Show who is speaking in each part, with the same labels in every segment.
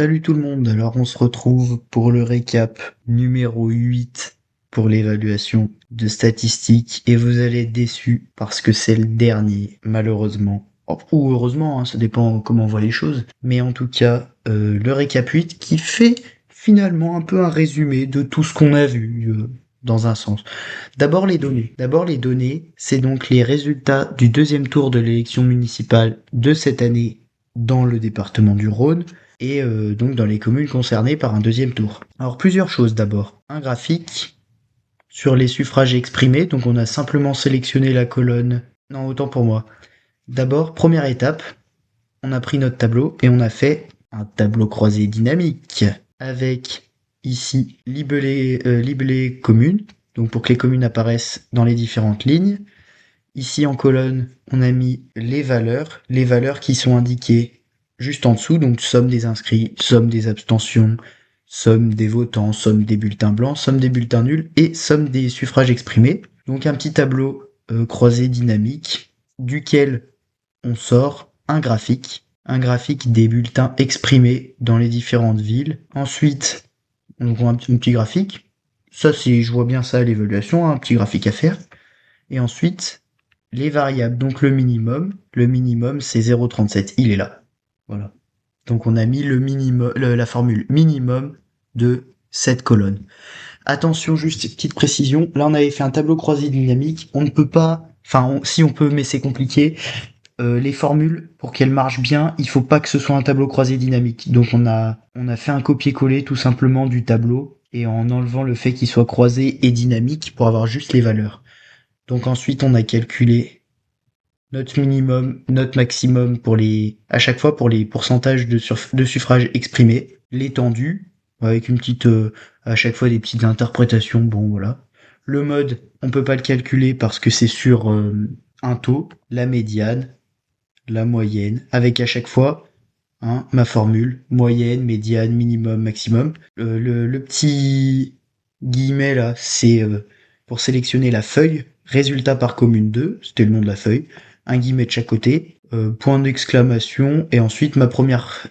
Speaker 1: Salut tout le monde, alors on se retrouve pour le récap numéro 8 pour l'évaluation de statistiques et vous allez être déçus parce que c'est le dernier, malheureusement. Ou heureusement, hein, ça dépend comment on voit les choses. Mais en tout cas, le récap 8 qui fait finalement un peu un résumé de tout ce qu'on a vu dans un sens. D'abord les données. D'abord les données, c'est donc les résultats du deuxième tour de l'élection municipale de cette année dans le département du Rhône et donc dans les communes concernées par un deuxième tour. Alors plusieurs choses d'abord. Un graphique sur les suffrages exprimés, donc on a simplement sélectionné la colonne. Non, autant pour moi. D'abord, première étape, on a pris notre tableau et on a fait un tableau croisé dynamique avec ici libellé communes, donc pour que les communes apparaissent dans les différentes lignes. Ici en colonne, on a mis les valeurs qui sont indiquées juste en dessous, donc somme des inscrits, somme des abstentions, somme des votants, somme des bulletins blancs, somme des bulletins nuls et somme des suffrages exprimés. Donc un petit tableau croisé dynamique duquel on sort un graphique des bulletins exprimés dans les différentes villes. Ensuite, on voit un petit graphique. Ça, je vois bien ça à l'évaluation, un petit graphique à faire. Et ensuite, les variables, donc le minimum c'est 0,37, il est là. Voilà. Donc on a mis le minimum, la formule minimum de cette colonne. Attention, juste petite précision, là on avait fait un tableau croisé dynamique, on ne peut pas, si on peut, mais c'est compliqué, les formules, pour qu'elles marchent bien, il faut pas que ce soit un tableau croisé dynamique. Donc on a fait un copier-coller tout simplement du tableau, et en enlevant le fait qu'il soit croisé et dynamique pour avoir juste les valeurs. Donc ensuite on a calculé notre minimum, notre maximum à chaque fois pour les pourcentages de suffrages exprimés, l'étendue, avec une petite, à chaque fois des petites interprétations, bon voilà. Le mode, on peut pas le calculer parce que c'est sur un taux, la médiane, la moyenne, avec à chaque fois ma formule, moyenne, médiane, minimum, maximum. Le petit guillemet là, c'est pour sélectionner la feuille, résultat par commune 2, c'était le nom de la feuille, un guillemet de chaque côté, point d'exclamation, et ensuite ma première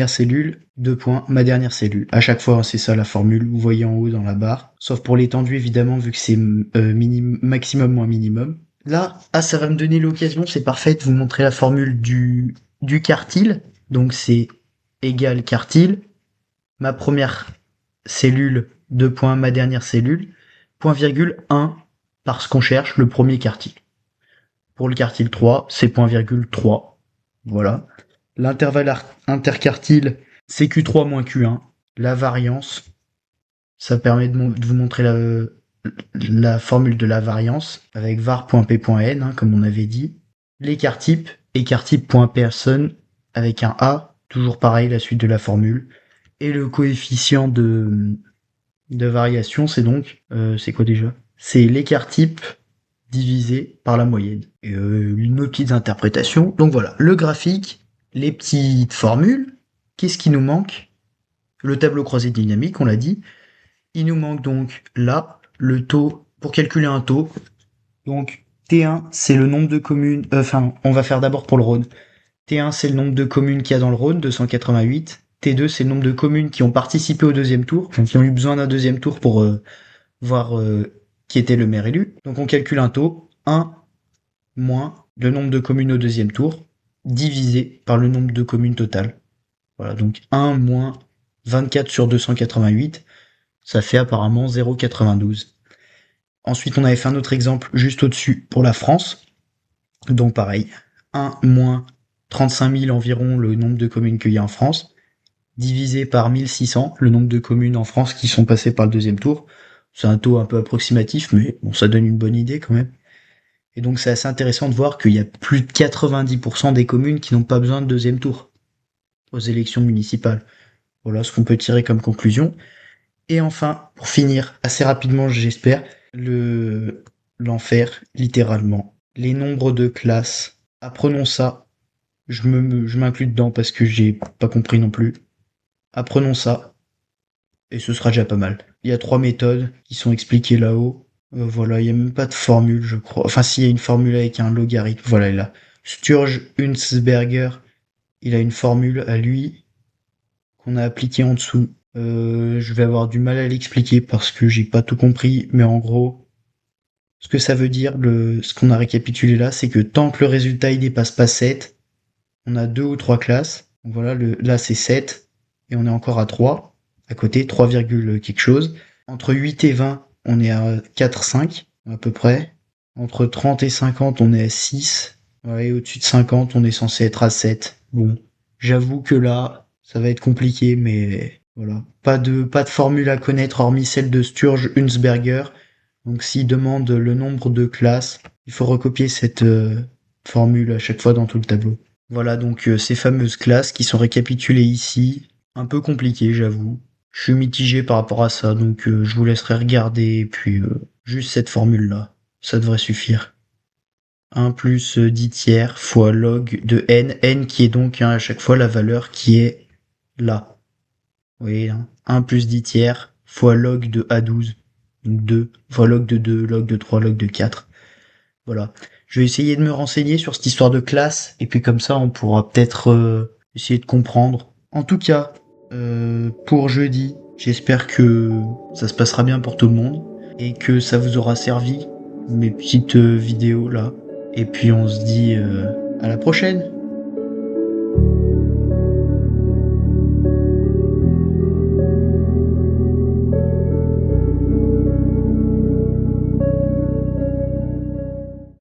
Speaker 1: cellule, deux points, ma dernière cellule. À chaque fois, c'est ça la formule, vous voyez en haut dans la barre, sauf pour l'étendue évidemment, vu que c'est maximum moins minimum. Là, ça va me donner l'occasion, c'est parfait, de vous montrer la formule du quartile. Donc c'est égal quartile, ma première cellule, deux points, ma dernière cellule, point virgule 1, parce qu'on cherche le premier quartile. Pour le quartile 3, c'est point virgule 3. Voilà. L'intervalle interquartile, c'est Q3 moins Q1. La variance, ça permet de vous montrer la formule de la variance avec var.p.n, comme on avait dit. L'écart type, écart-type.person avec un A, toujours pareil, la suite de la formule. Et le coefficient de variation, c'est donc, c'est quoi déjà? C'est l'écart type divisé par la moyenne. Et nos petites interprétations. Donc voilà, le graphique, les petites formules. Qu'est-ce qui nous manque? Le tableau croisé dynamique, on l'a dit. Il nous manque donc là le taux, pour calculer un taux. Donc T1, c'est le nombre de communes, on va faire d'abord pour le Rhône. T1, c'est le nombre de communes qu'il y a dans le Rhône, 288. T2, c'est le nombre de communes qui ont participé au deuxième tour, donc qui ont eu besoin d'un deuxième tour pour voir qui était le maire élu. Donc on calcule un taux, 1 moins le nombre de communes au deuxième tour, divisé par le nombre de communes totales. Voilà, donc 1 moins 24 sur 288, ça fait apparemment 0,92. Ensuite, on avait fait un autre exemple juste au-dessus pour la France. Donc pareil, 1 moins 35 000 environ le nombre de communes qu'il y a en France, divisé par 1600, le nombre de communes en France qui sont passées par le deuxième tour. C'est un taux un peu approximatif, mais bon, ça donne une bonne idée quand même. Et donc c'est assez intéressant de voir qu'il y a plus de 90% des communes qui n'ont pas besoin de deuxième tour aux élections municipales. Voilà ce qu'on peut tirer comme conclusion. Et enfin, pour finir, assez rapidement j'espère, l'enfer, littéralement. Les nombres de classes. Apprenons ça. Je m'inclus dedans parce que j'ai pas compris non plus. Apprenons ça. Et ce sera déjà pas mal. Il y a 3 méthodes qui sont expliquées là-haut. Voilà, il n'y a même pas de formule, je crois. Enfin, s'il y a une formule avec un logarithme, voilà, là. Sturge Hunsberger, il a une formule à lui qu'on a appliqué en dessous. Je vais avoir du mal à l'expliquer parce que j'ai pas tout compris, mais en gros, ce que ça veut dire, ce qu'on a récapitulé là, c'est que tant que le résultat il dépasse pas 7, on a 2 ou 3 classes. Donc voilà, là c'est 7, et on est encore à 3, à côté, 3, quelque chose. Entre 8 et 20, on est à 4, 5, à peu près. Entre 30 et 50, on est à 6. Ouais, au-dessus de 50, on est censé être à 7. Bon, j'avoue que là, ça va être compliqué, mais voilà. Pas de formule à connaître hormis celle de Sturge-Hunsberger. Donc s'il demande le nombre de classes, il faut recopier cette formule à chaque fois dans tout le tableau. Voilà donc ces fameuses classes qui sont récapitulées ici. Un peu compliqué, j'avoue. Je suis mitigé par rapport à ça, donc je vous laisserai regarder, et puis juste cette formule-là. Ça devrait suffire. 1 plus 10 tiers fois log de n qui est donc à chaque fois la valeur qui est là. Vous voyez, hein, 1 plus 10 tiers fois log de A12, donc 2, fois log de 2, log de 3, log de 4. Voilà. Je vais essayer de me renseigner sur cette histoire de classe, et puis comme ça on pourra peut-être essayer de comprendre. En tout cas, pour jeudi, j'espère que ça se passera bien pour tout le monde, et que ça vous aura servi, mes petites vidéos là. Et puis on se dit à la prochaine.